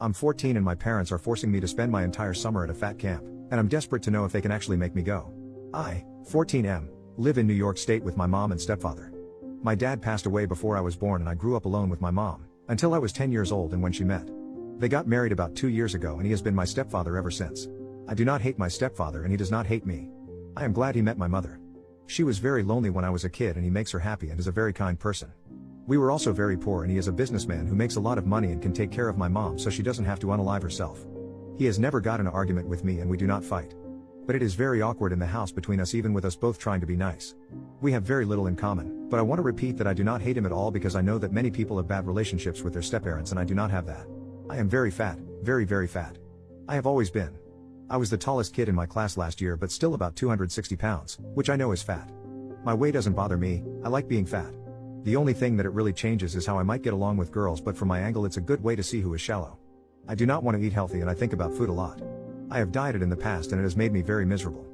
I'm 14 and my parents are forcing me to spend my entire summer at a fat camp, and I'm desperate to know if they can actually make me go. I, 14M, live in New York State with my mom and stepfather. My dad passed away before I was born and I grew up alone with my mom, until I was 10 years old and when she met. They got married about 2 years ago and he has been my stepfather ever since. I do not hate my stepfather and he does not hate me. I am glad he met my mother. She was very lonely when I was a kid and he makes her happy and is a very kind person. We were also very poor and he is a businessman who makes a lot of money and can take care of my mom so she doesn't have to unalive herself. He has never got in an argument with me and we do not fight. But it is very awkward in the house between us even with us both trying to be nice. We have very little in common, but I want to repeat that I do not hate him at all because I know that many people have bad relationships with their stepparents and I do not have that. I am very fat, very fat. I have always been. I was the tallest kid in my class last year but still about 260 pounds, which I know is fat. My weight doesn't bother me, I like being fat. The only thing that it really changes is how I might get along with girls, but from my angle it's a good way to see who is shallow. I do not want to eat healthy and I think about food a lot. I have dieted in the past and it has made me very miserable.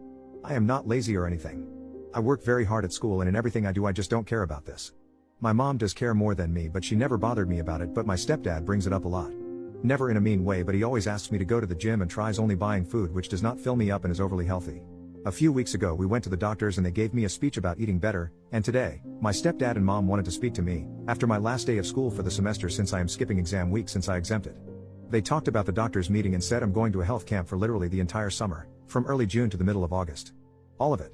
I am not lazy or anything. I work very hard at school and in everything I do I just don't care about this. My mom does care more than me but she never bothered me about it, but my stepdad brings it up a lot. Never in a mean way, but he always asks me to go to the gym and tries only buying food which does not fill me up and is overly healthy. A few weeks ago we went to the doctors and they gave me a speech about eating better, and today, my stepdad and mom wanted to speak to me, after my last day of school for the semester since I am skipping exam week since I exempted. They talked about the doctor's meeting and said I'm going to a health camp for literally the entire summer, from early June to the middle of August. All of it.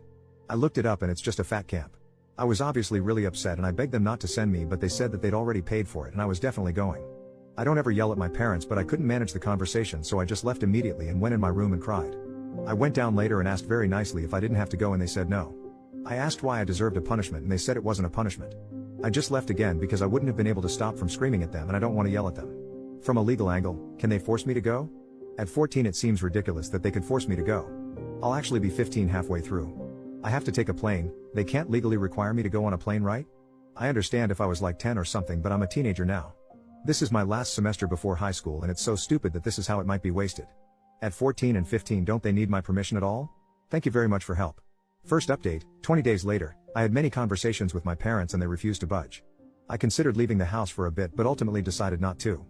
I looked it up and it's just a fat camp. I was obviously really upset and I begged them not to send me, but they said that they'd already paid for it and I was definitely going. I don't ever yell at my parents, but I couldn't manage the conversation so I just left immediately and went in my room and cried. I went down later and asked very nicely if I didn't have to go and they said no. I asked why I deserved a punishment and they said it wasn't a punishment. I just left again because I wouldn't have been able to stop from screaming at them and I don't want to yell at them. From a legal angle, can they force me to go? At 14 it seems ridiculous that they could force me to go. I'll actually be 15 halfway through. I have to take a plane, they can't legally require me to go on a plane, right? I understand if I was like 10 or something, but I'm a teenager now. This is my last semester before high school and it's so stupid that this is how it might be wasted. At 14 and 15 don't they need my permission at all? Thank you very much for help. First update, 20 days later, I had many conversations with my parents and they refused to budge. I considered leaving the house for a bit but ultimately decided not to.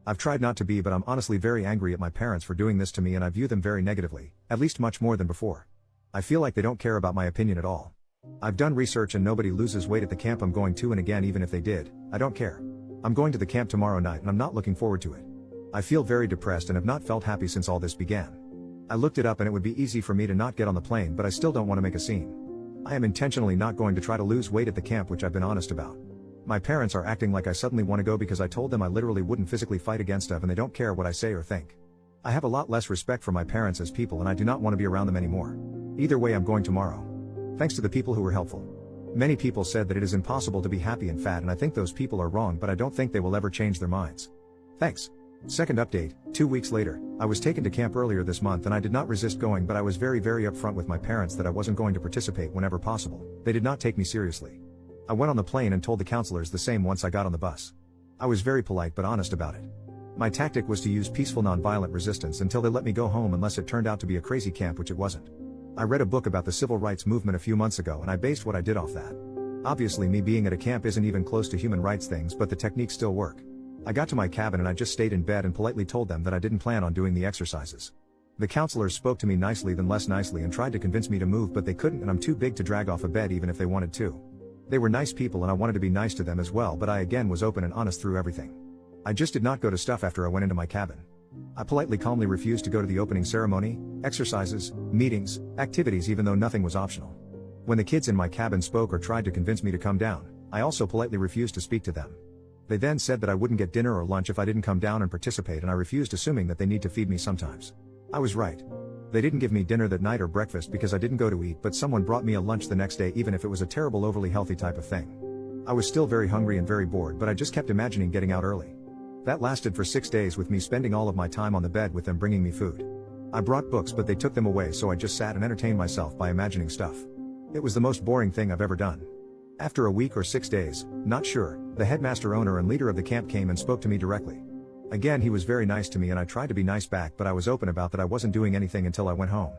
I've tried not to be, but I'm honestly very angry at my parents for doing this to me and I view them very negatively, at least much more than before. I feel like they don't care about my opinion at all. I've done research and nobody loses weight at the camp I'm going to, and again even if they did, I don't care. I'm going to the camp tomorrow night and I'm not looking forward to it. I feel very depressed and have not felt happy since all this began. I looked it up and it would be easy for me to not get on the plane, but I still don't want to make a scene. I am intentionally not going to try to lose weight at the camp, which I've been honest about. My parents are acting like I suddenly want to go because I told them I literally wouldn't physically fight against them and they don't care what I say or think. I have a lot less respect for my parents as people and I do not want to be around them anymore. Either way I'm going tomorrow. Thanks to the people who were helpful. Many people said that it is impossible to be happy and fat and I think those people are wrong, but I don't think they will ever change their minds. Thanks. Second update, 2 weeks later, I was taken to camp earlier this month and I did not resist going, but I was very upfront with my parents that I wasn't going to participate whenever possible. They did not take me seriously. I went on the plane and told the counselors the same once I got on the bus. I was very polite but honest about it. My tactic was to use peaceful nonviolent resistance until they let me go home, unless it turned out to be a crazy camp, which it wasn't. I read a book about the civil rights movement a few months ago and I based what I did off that. Obviously me being at a camp isn't even close to human rights things, but the techniques still work. I got to my cabin and I just stayed in bed and politely told them that I didn't plan on doing the exercises. The counselors spoke to me nicely then less nicely and tried to convince me to move, but they couldn't and I'm too big to drag off a bed even if they wanted to. They were nice people and I wanted to be nice to them as well, but I again was open and honest through everything. I just did not go to stuff after I went into my cabin. I politely calmly refused to go to the opening ceremony, exercises, meetings, activities, even though nothing was optional. When the kids in my cabin spoke or tried to convince me to come down, I also politely refused to speak to them. They then said that I wouldn't get dinner or lunch if I didn't come down and participate, and I refused, assuming that they need to feed me sometimes. I was right. They didn't give me dinner that night or breakfast because I didn't go to eat, but someone brought me a lunch the next day even if it was a terrible overly healthy type of thing. I was still very hungry and very bored, but I just kept imagining getting out early. That lasted for 6 days, with me spending all of my time on the bed with them bringing me food. I brought books but they took them away, so I just sat and entertained myself by imagining stuff. It was the most boring thing I've ever done. After a week or 6 days, not sure, the headmaster, owner and leader of the camp came and spoke to me directly. Again he was very nice to me and I tried to be nice back, but I was open about that I wasn't doing anything until I went home.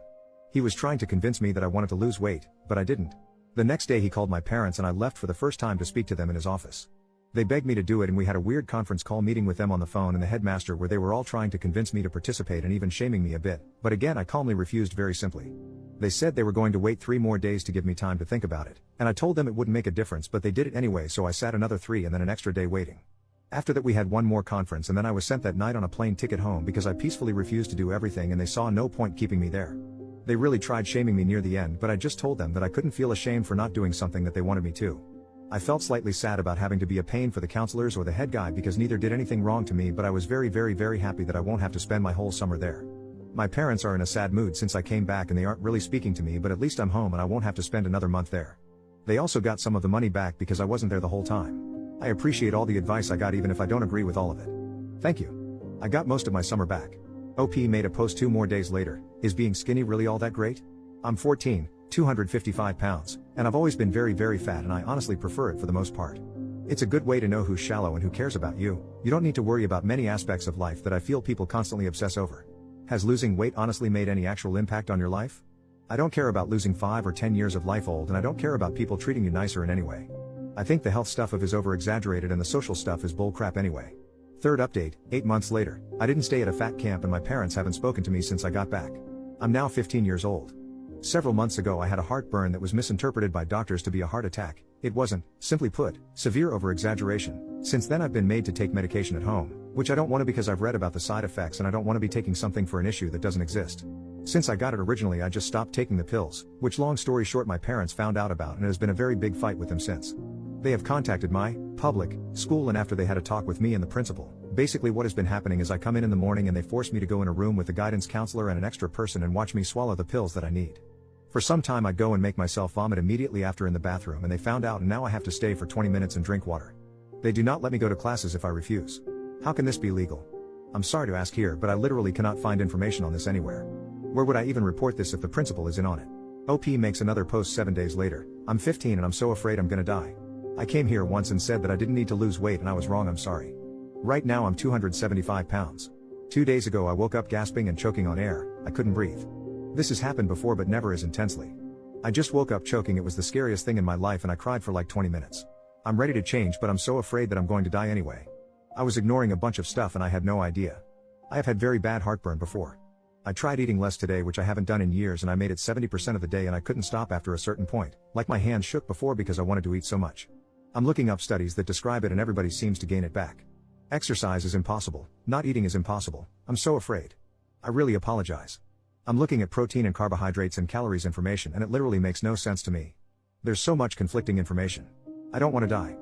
He was trying to convince me that I wanted to lose weight, but I didn't. The next day he called my parents and I left for the first time to speak to them in his office. They begged me to do it and we had a weird conference call meeting with them on the phone and the headmaster where they were all trying to convince me to participate and even shaming me a bit, but again I calmly refused very simply. They said they were going to wait 3 more days to give me time to think about it, and I told them it wouldn't make a difference but they did it anyway, so I sat another 3 and then an extra day waiting. After that we had one more conference and then I was sent that night on a plane ticket home because I peacefully refused to do everything and they saw no point keeping me there. They really tried shaming me near the end but I just told them that I couldn't feel ashamed for not doing something that they wanted me to. I felt slightly sad about having to be a pain for the counselors or the head guy because neither did anything wrong to me, but I was very happy that I won't have to spend my whole summer there. My parents are in a sad mood since I came back and they aren't really speaking to me, but at least I'm home and I won't have to spend another month there. They also got some of the money back because I wasn't there the whole time. I appreciate all the advice I got even if I don't agree with all of it. Thank you. I got most of my summer back. OP made a post 2 more days later. Is being skinny really all that great? I'm 14, 255 pounds, and I've always been very fat and I honestly prefer it for the most part. It's a good way to know who's shallow and who cares about you. You don't need to worry about many aspects of life that I feel people constantly obsess over. Has losing weight honestly made any actual impact on your life? I don't care about losing 5 or 10 years of life old and I don't care about people treating you nicer in any way. I think the health stuff is over-exaggerated and the social stuff is bullcrap anyway. Third update, 8 months later, I didn't stay at a fat camp and my parents haven't spoken to me since I got back. I'm now 15 years old. Several months ago I had a heartburn that was misinterpreted by doctors to be a heart attack. It wasn't, simply put, severe over-exaggeration. Since then I've been made to take medication at home, which I don't want to because I've read about the side effects and I don't want to be taking something for an issue that doesn't exist. Since I got it originally I just stopped taking the pills, which long story short my parents found out about and it has been a very big fight with them since. They have contacted my public school and after they had a talk with me and the principal. Basically what has been happening is I come in the morning and they force me to go in a room with a guidance counselor and an extra person and watch me swallow the pills that I need. For some time I'd go and make myself vomit immediately after in the bathroom and they found out and now I have to stay for 20 minutes and drink water. They do not let me go to classes if I refuse. How can this be legal? I'm sorry to ask here but I literally cannot find information on this anywhere. Where would I even report this if the principal is in on it? OP makes another post 7 days later. I'm 15 and I'm so afraid I'm gonna die. I came here once and said that I didn't need to lose weight and I was wrong, I'm sorry. Right now I'm 275 pounds. 2 days ago I woke up gasping and choking on air, I couldn't breathe. This has happened before but never as intensely. I just woke up choking, it was the scariest thing in my life and I cried for like 20 minutes. I'm ready to change but I'm so afraid that I'm going to die anyway. I was ignoring a bunch of stuff and I had no idea. I have had very bad heartburn before. I tried eating less today which I haven't done in years and I made it 70% of the day and I couldn't stop after a certain point, like my hands shook before because I wanted to eat so much. I'm looking up studies that describe it and everybody seems to gain it back. Exercise is impossible, not eating is impossible, I'm so afraid. I really apologize. I'm looking at protein and carbohydrates and calories information and it literally makes no sense to me. There's so much conflicting information. I don't want to die.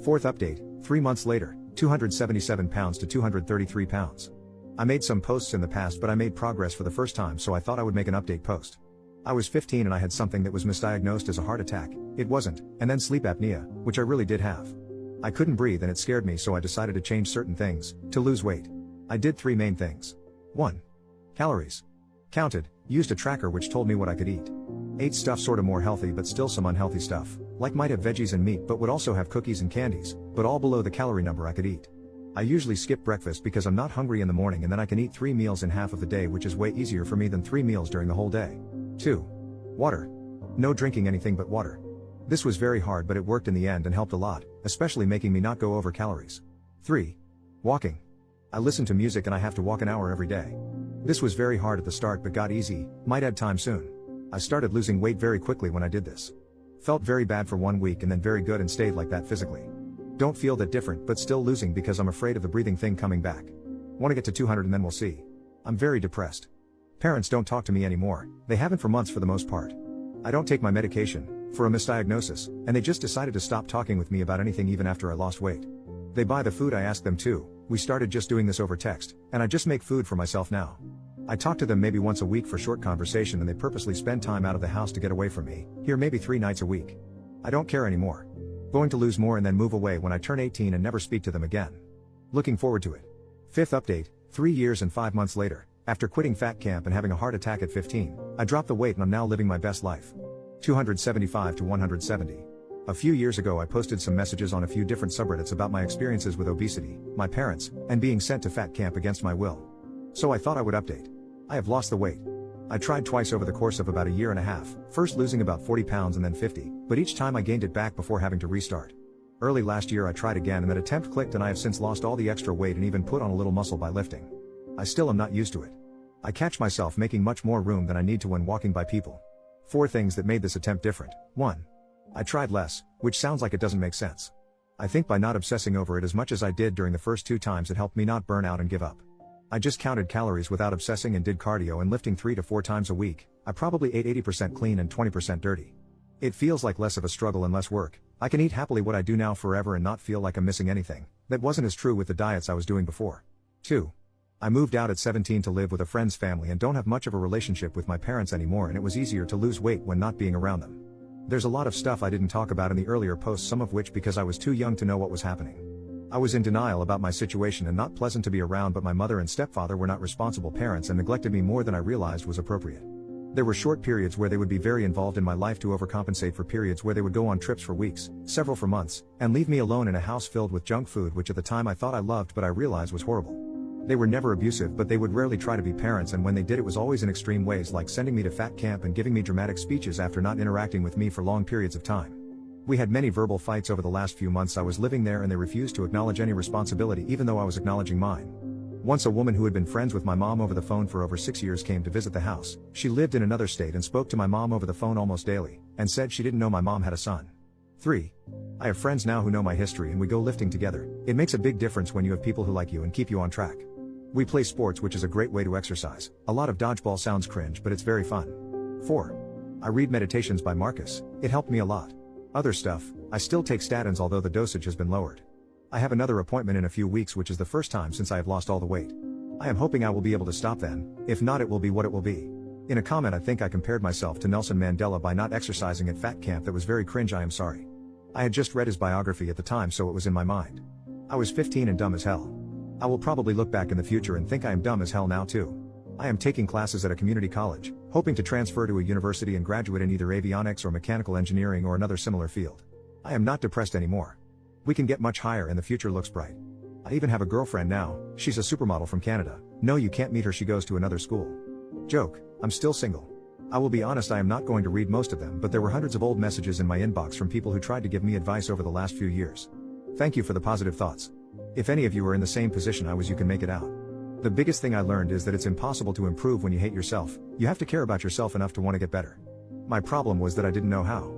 Fourth update, 3 months later, 277 pounds to 233 pounds. I made some posts in the past but I made progress for the first time so I thought I would make an update post. I was 15 and I had something that was misdiagnosed as a heart attack, it wasn't, and then sleep apnea, which I really did have. I couldn't breathe and it scared me so I decided to change certain things, to lose weight. I did 3 main things. 1. Calories. Counted, used a tracker which told me what I could eat. Ate stuff sorta more healthy but still some unhealthy stuff, like might have veggies and meat but would also have cookies and candies, but all below the calorie number I could eat. I usually skip breakfast because I'm not hungry in the morning and then I can eat 3 meals in half of the day which is way easier for me than 3 meals during the whole day. 2. Water. No drinking anything but water. This was very hard but it worked in the end and helped a lot, especially making me not go over calories. 3. Walking. I listen to music and I have to walk an hour every day. This was very hard at the start but got easy, might add time soon. I started losing weight very quickly when I did this. Felt very bad for 1 week and then very good and stayed like that physically. Don't feel that different but still losing because I'm afraid of the breathing thing coming back. Want to get to 200 and then we'll see. I'm very depressed. Parents don't talk to me anymore, they haven't for months for the most part. I don't take my medication, for a misdiagnosis, and they just decided to stop talking with me about anything even after I lost weight. They buy the food I ask them to, we started just doing this over text, and I just make food for myself now. I talk to them maybe once a week for short conversation and they purposely spend time out of the house to get away from me, here maybe 3 nights a week. I don't care anymore. Going to lose more and then move away when I turn 18 and never speak to them again. Looking forward to it. 5th update, 3 years and 5 months later, after quitting fat camp and having a heart attack at 15, I dropped the weight and I'm now living my best life. 275 to 170. A few years ago I posted some messages on a few different subreddits about my experiences with obesity, my parents, and being sent to fat camp against my will. So I thought I would update. I have lost the weight. I tried twice over the course of about a year and a half, first losing about 40 pounds and then 50, but each time I gained it back before having to restart. Early last year I tried again and that attempt clicked and I have since lost all the extra weight and even put on a little muscle by lifting. I still am not used to it. I catch myself making much more room than I need to when walking by people. 4 things that made this attempt different. 1. I tried less, which sounds like it doesn't make sense. I think by not obsessing over it as much as I did during the first 2 times it helped me not burn out and give up. I just counted calories without obsessing and did cardio and lifting 3 to 4 times a week. I probably ate 80% clean and 20% dirty. It feels like less of a struggle and less work. I can eat happily what I do now forever and not feel like I'm missing anything. That wasn't as true with the diets I was doing before. 2. I moved out at 17 to live with a friend's family and don't have much of a relationship with my parents anymore, and it was easier to lose weight when not being around them. There's a lot of stuff I didn't talk about in the earlier posts, some of which because I was too young to know what was happening. I was in denial about my situation and not pleasant to be around, but my mother and stepfather were not responsible parents and neglected me more than I realized was appropriate. There were short periods where they would be very involved in my life to overcompensate for periods where they would go on trips for weeks, several for months, and leave me alone in a house filled with junk food, which at the time I thought I loved but I realized was horrible. They were never abusive, but they would rarely try to be parents, and when they did it was always in extreme ways, like sending me to fat camp and giving me dramatic speeches after not interacting with me for long periods of time. We had many verbal fights over the last few months I was living there, and they refused to acknowledge any responsibility even though I was acknowledging mine. Once a woman who had been friends with my mom over the phone for over 6 years came to visit the house. She lived in another state and spoke to my mom over the phone almost daily, and said she didn't know my mom had a son. 3. I have friends now who know my history and we go lifting together. It makes a big difference when you have people who like you and keep you on track. We play sports, which is a great way to exercise. A lot of dodgeball sounds cringe, but it's very fun. 4. I read Meditations by Marcus. It helped me a lot. Other stuff, I still take statins although the dosage has been lowered. I have another appointment in a few weeks, which is the first time since I have lost all the weight. I am hoping I will be able to stop then. If not, it will be what it will be. In a comment I think I compared myself to Nelson Mandela by not exercising at fat camp. That was very cringe, I am sorry. I had just read his biography at the time, so it was in my mind. I was 15 and dumb as hell. I will probably look back in the future and think I am dumb as hell now too. I am taking classes at a community college, hoping to transfer to a university and graduate in either avionics or mechanical engineering or another similar field. I am not depressed anymore. We can get much higher and the future looks bright. I even have a girlfriend now. She's a supermodel from Canada. No, you can't meet her, she goes to another school. Joke, I'm still single. I will be honest, I am not going to read most of them, but there were hundreds of old messages in my inbox from people who tried to give me advice over the last few years. Thank you for the positive thoughts. If any of you are in the same position I was, you can make it out. The biggest thing I learned is that it's impossible to improve when you hate yourself. You have to care about yourself enough to want to get better. My problem was that I didn't know how.